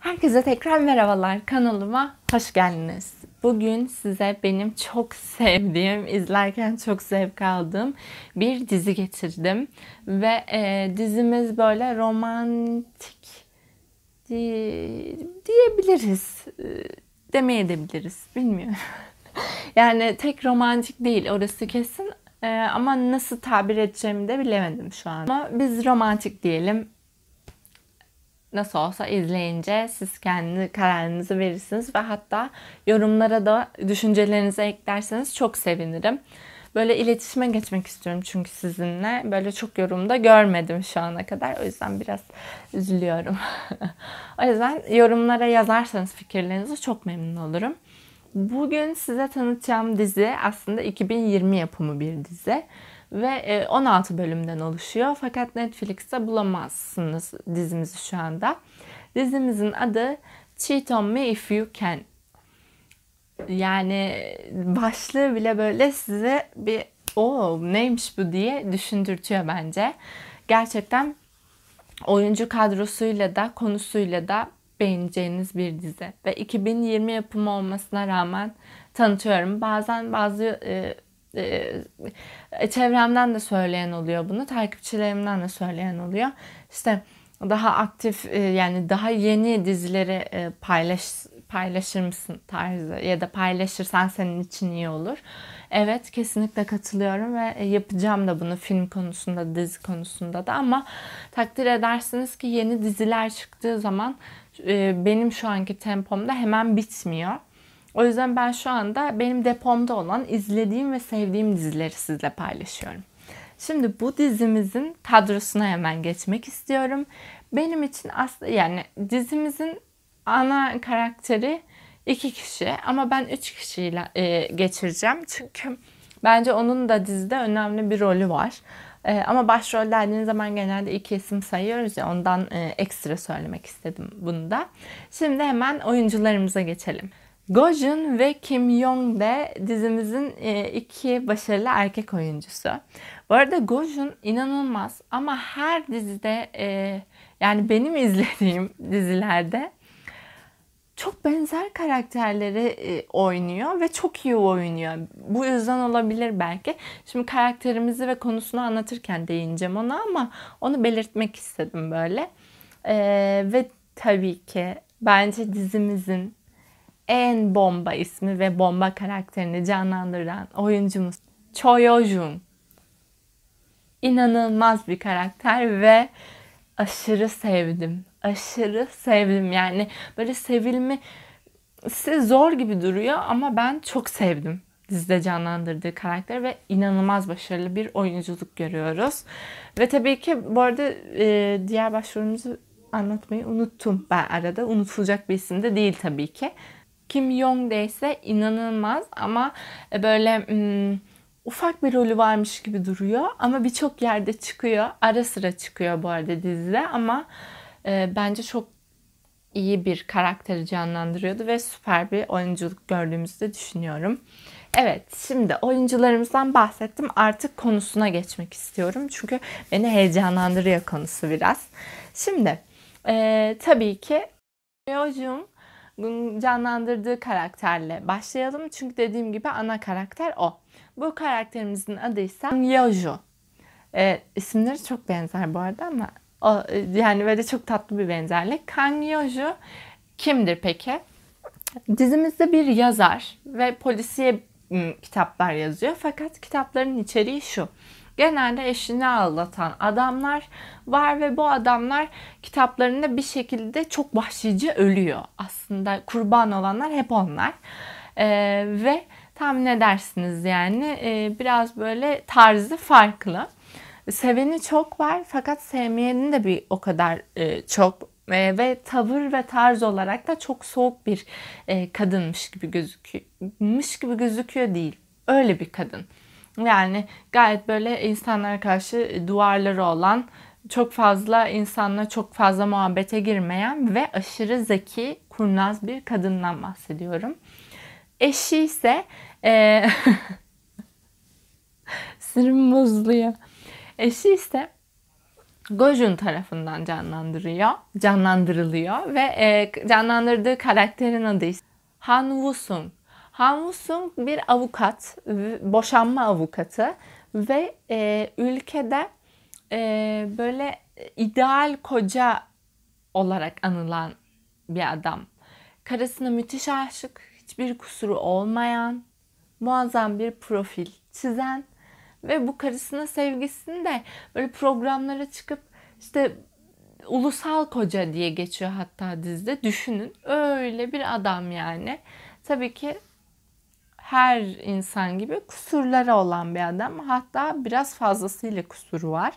Herkese tekrar merhabalar. Kanalıma hoş geldiniz. Bugün size benim çok sevdiğim, izlerken çok zevk aldığım bir dizi getirdim. Ve dizimiz böyle romantik diyebiliriz. Demeyebiliriz. Bilmiyorum. Yani tek romantik değil, orası kesin. Ama nasıl tabir edeceğimi de bilemedim şu an. Ama biz romantik diyelim. Nasıl olsa izleyince siz kendi kararınızı verirsiniz ve hatta yorumlara da düşüncelerinizi eklerseniz çok sevinirim. Böyle iletişime geçmek istiyorum çünkü sizinle. Böyle çok yorumda görmedim şu ana kadar. O yüzden biraz üzülüyorum. O yüzden yorumlara yazarsanız fikirlerinizi çok memnun olurum. Bugün size tanıtacağım dizi aslında 2020 yapımı bir dizi. Ve 16 bölümden oluşuyor. Fakat Netflix'te bulamazsınız dizimizi şu anda. Dizimizin adı Cheat on Me If You Can. Yani başlığı bile böyle size bir neymiş bu diye düşündürtüyor bence. Gerçekten oyuncu kadrosuyla da konusuyla da beğeneceğiniz bir dizi. Ve 2020 yapımı olmasına rağmen tanıtıyorum. Bazen bazı çevremden de söyleyen oluyor bunu. Takipçilerimden de söyleyen oluyor. İşte daha aktif yani daha yeni dizileri paylaşır mısın tarzı ya da paylaşırsan senin için iyi olur. Evet, kesinlikle katılıyorum ve yapacağım da bunu film konusunda, dizi konusunda da, ama takdir edersiniz ki yeni diziler çıktığı zaman benim şu anki tempomda hemen bitmiyor. O yüzden ben şu anda benim depomda olan izlediğim ve sevdiğim dizileri sizle paylaşıyorum. Şimdi bu dizimizin kadrosuna hemen geçmek istiyorum. Benim için aslında yani dizimizin ana karakteri 2 kişi ama ben 3 kişiyle geçireceğim. Çünkü bence onun da dizide önemli bir rolü var. Ama başrol dediğiniz zaman genelde 2 isim sayıyoruz ya, ondan ekstra söylemek istedim bunu da. Şimdi hemen oyuncularımıza geçelim. Go Joon ve Kim Young de dizimizin 2 başarılı erkek oyuncusu. Bu arada Go Joon inanılmaz ama her dizide yani benim izlediğim dizilerde çok benzer karakterleri oynuyor ve çok iyi oynuyor. Bu yüzden olabilir belki. Şimdi karakterimizi ve konusunu anlatırken değineceğim ona, ama onu belirtmek istedim böyle. Ve tabii ki bence dizimizin en bomba ismi ve bomba karakterini canlandıran oyuncumuz Choi Yoo-jung. İnanılmaz bir karakter ve aşırı sevdim. Aşırı sevdim. Yani böyle sevilmesi zor gibi duruyor ama ben çok sevdim dizide canlandırdığı karakter ve inanılmaz başarılı bir oyunculuk görüyoruz. Ve tabii ki bu arada diğer başrolümüzü anlatmayı unuttum ben arada. Unutulacak bir isim de değil tabii ki. Kim Young-dae ise inanılmaz ama böyle ufak bir rolü varmış gibi duruyor ama birçok yerde çıkıyor. Ara sıra çıkıyor bu arada dizide ama bence çok iyi bir karakteri canlandırıyordu ve süper bir oyunculuk gördüğümüzü de düşünüyorum. Evet, şimdi oyuncularımızdan bahsettim. Artık konusuna geçmek istiyorum. Çünkü beni heyecanlandırıyor konusu biraz. Şimdi tabii ki Yeojung canlandırdığı karakterle başlayalım. Çünkü dediğim gibi ana karakter o. Bu karakterimizin adı ise Yeoju. İsimleri çok benzer bu arada ama yani böyle çok tatlı bir benzerlik. Kang Yeoju kimdir peki? Dizimizde bir yazar ve polisiye kitaplar yazıyor. Fakat kitapların içeriği şu: genelde eşini aldatan adamlar var ve bu adamlar kitaplarında bir şekilde çok vahşice ölüyor. Aslında kurban olanlar hep onlar. Ve tahmin edersiniz yani biraz böyle tarzı farklı. Seveni çok var fakat sevmeyeni de bir o kadar çok. Ve tavır ve tarz olarak da çok soğuk bir kadınmış gibi gözüküyor değil. Öyle bir kadın. Yani gayet böyle insanlara karşı duvarları olan, çok fazla insanla çok fazla muhabbete girmeyen ve aşırı zeki, kurnaz bir kadından bahsediyorum. Eşi ise sinirim bozuluyor. Eşi ise Go-jun tarafından canlandırılıyor ve canlandırdığı karakterin adı ise Han Woo-sung. Han Woo-sung bir avukat, boşanma avukatı ve ülkede böyle ideal koca olarak anılan bir adam. Karısına müthiş aşık, hiçbir kusuru olmayan, muazzam bir profil çizen ve bu karısına sevgisini de böyle programlara çıkıp işte ulusal koca diye geçiyor hatta dizide. Düşünün, öyle bir adam yani. Tabii ki her insan gibi kusurları olan bir adam. Hatta biraz fazlasıyla kusuru var.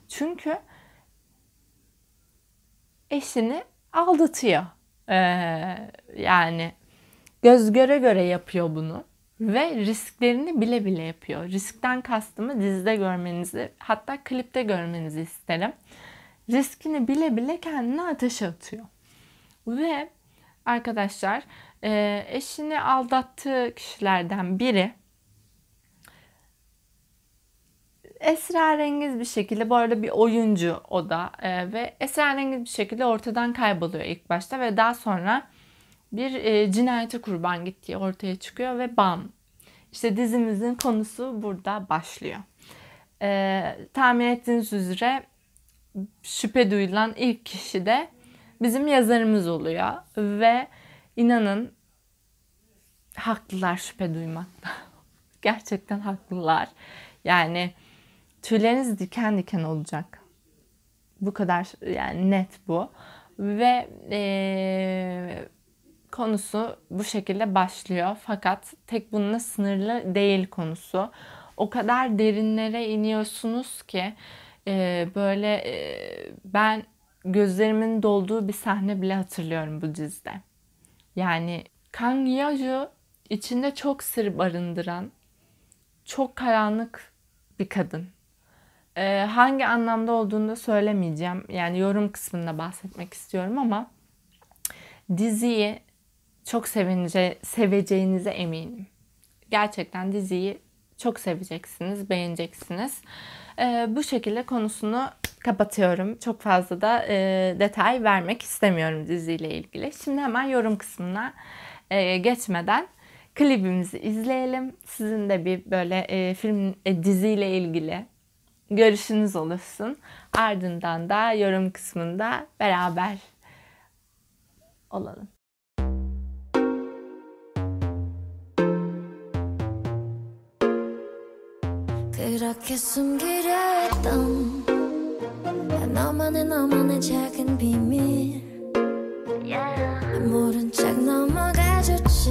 Çünkü eşini aldatıyor. Yani göz göre göre yapıyor bunu. Ve risklerini bile bile yapıyor. Riskten kastımı dizide görmenizi, hatta klipte görmenizi isterim. Riskini bile bile kendine ateşe atıyor. Ve arkadaşlar eşini aldattığı kişilerden biri esrarengiz bir şekilde, bu arada bir oyuncu o da ve esrarengiz bir şekilde ortadan kayboluyor ilk başta ve daha sonra bir cinayete kurban gittiği ortaya çıkıyor ve bam! İşte dizimizin konusu burada başlıyor. Tahmin ettiğiniz üzere şüphe duyulan ilk kişi de bizim yazarımız oluyor ve inanın haklılar şüphe duymakta. Gerçekten haklılar. Yani tüyleriniz diken diken olacak. Bu kadar yani net bu. Ve konusu bu şekilde başlıyor. Fakat tek bununla sınırlı değil konusu. O kadar derinlere iniyorsunuz ki böyle ben gözlerimin dolduğu bir sahne bile hatırlıyorum bu dizide. Yani Kang Yeju içinde çok sır barındıran, çok karanlık bir kadın. Hangi anlamda olduğunu da söylemeyeceğim. Yani yorum kısmında bahsetmek istiyorum ama diziyi çok seveceğinize eminim. Gerçekten diziyi çok seveceksiniz, beğeneceksiniz. Bu şekilde konusunu kapatıyorum. Çok fazla da detay vermek istemiyorum diziyle ilgili. Şimdi hemen yorum kısmına geçmeden klibimizi izleyelim. Sizin de bir böyle diziyle ilgili görüşünüz olursun. Ardından da yorum kısmında beraber olalım. 그렇게 숨기려 했던 너만의 작은 비밀 모른 척 넘어가줬지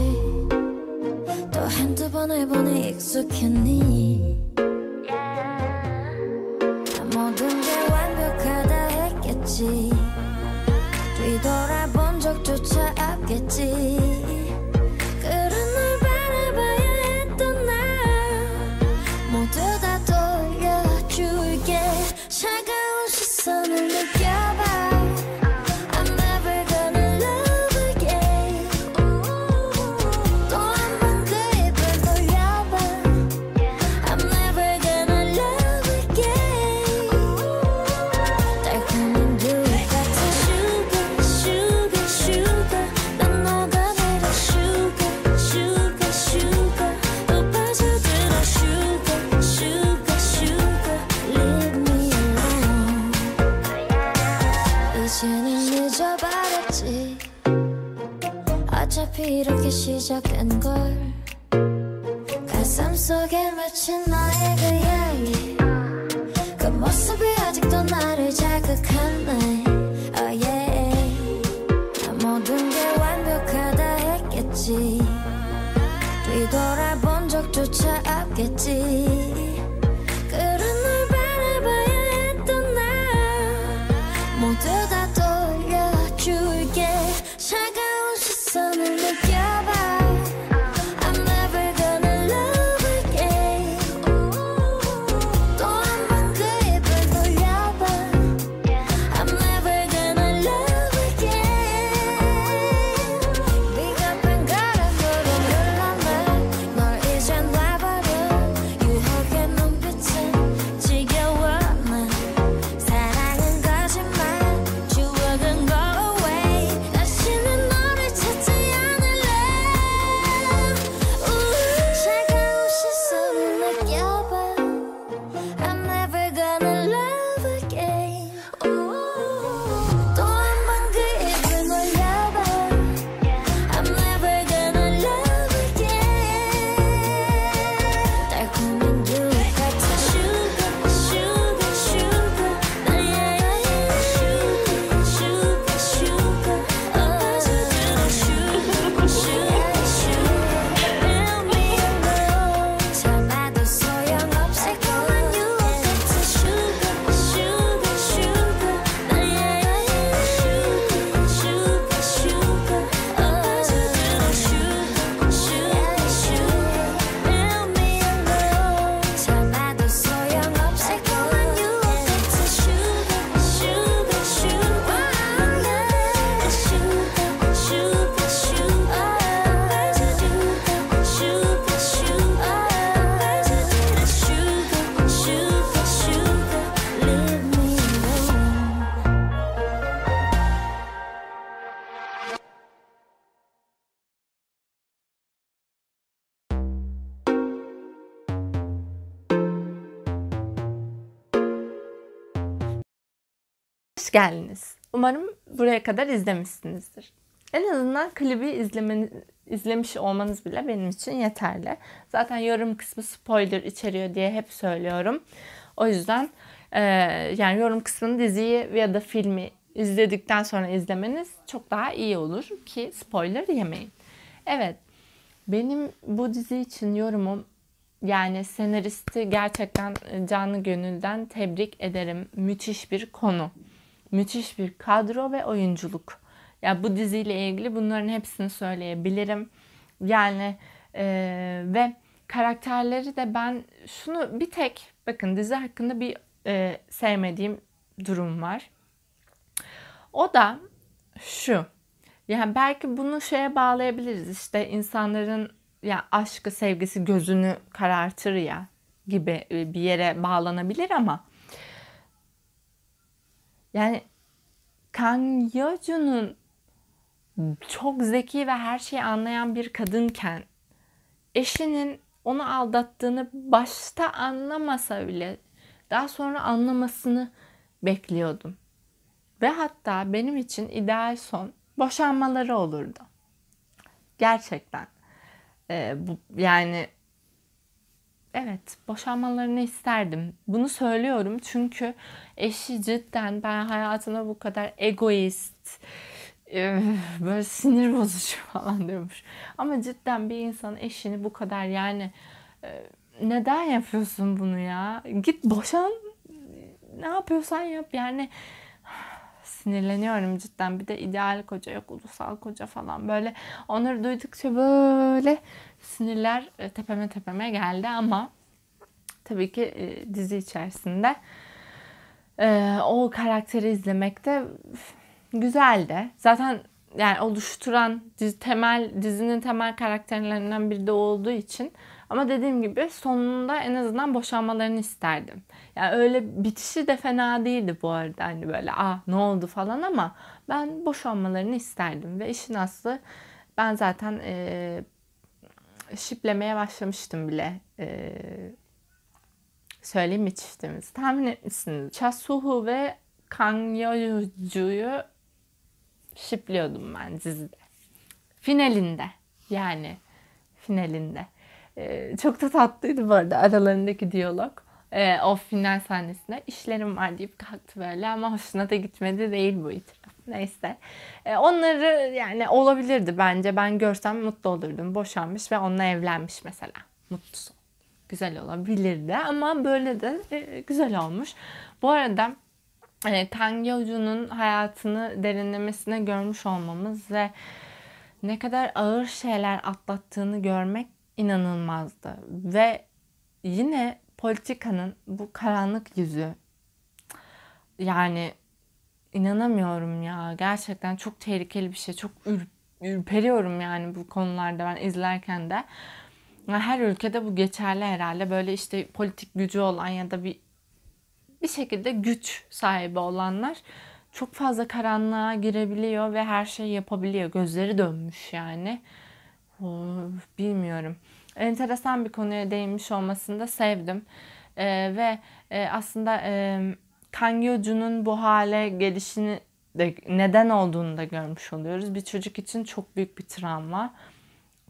또 한두 번을 보내 익숙했니 모든 게 완벽하다 했겠지 뒤돌아본 적조차 없겠지 차가운 시선을 느껴봐 I'm never gonna love again 또 한 번 그 입을 돌려봐 I'm never gonna love again 달콤한 듀 같은 sugar sugar sugar 난 녹아내려 sugar sugar sugar 또 빠져들어 sugar sugar sugar leave me 이제는 잊어버렸지 어차피 이렇게 시작된 걸 가슴 속에 맺힌 너의 그 향기 그 모습이 아직도 나를 자극하네 oh yeah 모든 게 완벽하다 했겠지 뒤돌아본 적조차 없겠지 모두 다 돌려줄게 차가운 시선을 느껴봐 I'm never gonna love again 또 한 번 그 입을 돌려봐 I'm never gonna love again 비겁한 가락으로 눌러내 널 이젠 놔버려 You have geldiniz. Umarım buraya kadar izlemişsinizdir. En azından klibi izlemiş olmanız bile benim için yeterli. Zaten yorum kısmı spoiler içeriyor diye hep söylüyorum. O yüzden yani yorum kısmını diziyi ya da filmi izledikten sonra izlemeniz çok daha iyi olur ki spoiler yemeyin. Evet, benim bu dizi için yorumum, yani senaristi gerçekten canı gönülden tebrik ederim. Müthiş bir konu, müthiş bir kadro ve oyunculuk. Ya bu diziyle ilgili bunların hepsini söyleyebilirim. Yani ve karakterleri de ben şunu bir tek, bakın dizi hakkında bir sevmediğim durum var. O da şu. Yani belki bunu şeye bağlayabiliriz. İşte insanların ya aşkı, sevgisi gözünü karartır ya gibi bir yere bağlanabilir ama yani Kang Yeoju'nun çok zeki ve her şeyi anlayan bir kadınken eşinin onu aldattığını başta anlamasa bile daha sonra anlamasını bekliyordum. Ve hatta benim için ideal son boşanmaları olurdu. Gerçekten. Yani evet, boşanmalarını isterdim. Bunu söylüyorum çünkü eşi cidden, ben hayatımda bu kadar egoist, böyle sinir bozucu falan diyormuş. Ama cidden bir insan eşini bu kadar, yani neden yapıyorsun bunu ya? Git boşan, ne yapıyorsan yap yani. Sinirleniyorum cidden. Bir de ideal koca yok, ulusal koca falan, böyle onları duydukça böyle sinirler tepeme geldi ama tabii ki dizi içerisinde o karakteri izlemek de güzeldi. Zaten yani oluşturan dizinin temel karakterlerinden biri de olduğu için, ama dediğim gibi sonunda en azından boşanmalarını isterdim. Yani öyle bitişi de fena değildi bu arada. Hani böyle ne oldu falan, ama ben boşanmalarını isterdim. Ve işin aslı, ben zaten şiplemeye başlamıştım bile. Söyleyeyim mi çiftimizi? Tahmin etmişsiniz. Cha Soo-ho ve Kang Yeoju'yu şipliyordum ben dizide. Finalinde. Yani finalinde. Çok da tatlıydı bu arada aralarındaki diyalog. O final sahnesinde işlerim var deyip kalktı böyle, ama hoşuna da gitmedi değil bu itiraf. Neyse. Onları yani olabilirdi bence. Ben görsem mutlu olurdum. Boşanmış ve onunla evlenmiş mesela. Mutlusu. Güzel olabilirdi ama böyle de güzel olmuş. Bu arada Kang Yeoju'nun hayatını derinlemesine görmüş olmamız ve ne kadar ağır şeyler atlattığını görmek inanılmazdı. Ve yine politikanın bu karanlık yüzü, yani inanamıyorum ya, gerçekten çok tehlikeli bir şey. Çok ürperiyorum yani bu konularda ben izlerken de. Her ülkede bu geçerli herhalde. Böyle işte politik gücü olan ya da bir şekilde güç sahibi olanlar çok fazla karanlığa girebiliyor ve her şeyi yapabiliyor. Gözleri dönmüş yani. Bilmiyorum. Enteresan bir konuya değinmiş olmasını da sevdim. Ve aslında Kang Yeoju'nun bu hale gelişini de neden olduğunu da görmüş oluyoruz. Bir çocuk için çok büyük bir travma.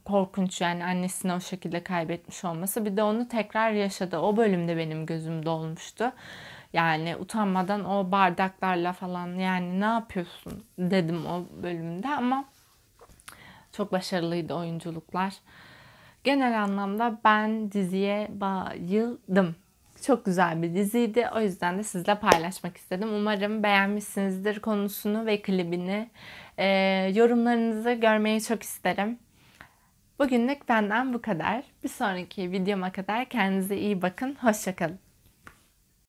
Korkunç yani, annesini o şekilde kaybetmiş olması. Bir de onu tekrar yaşadı. O bölümde benim gözüm dolmuştu. Yani utanmadan o bardaklarla falan, yani ne yapıyorsun dedim o bölümde, ama çok başarılıydı oyunculuklar. Genel anlamda ben diziye bayıldım. Çok güzel bir diziydi. O yüzden de sizle paylaşmak istedim. Umarım beğenmişsinizdir konusunu ve klibini. Yorumlarınızı görmeyi çok isterim. Bugünlük benden bu kadar. Bir sonraki videoma kadar kendinize iyi bakın. Hoşça kalın.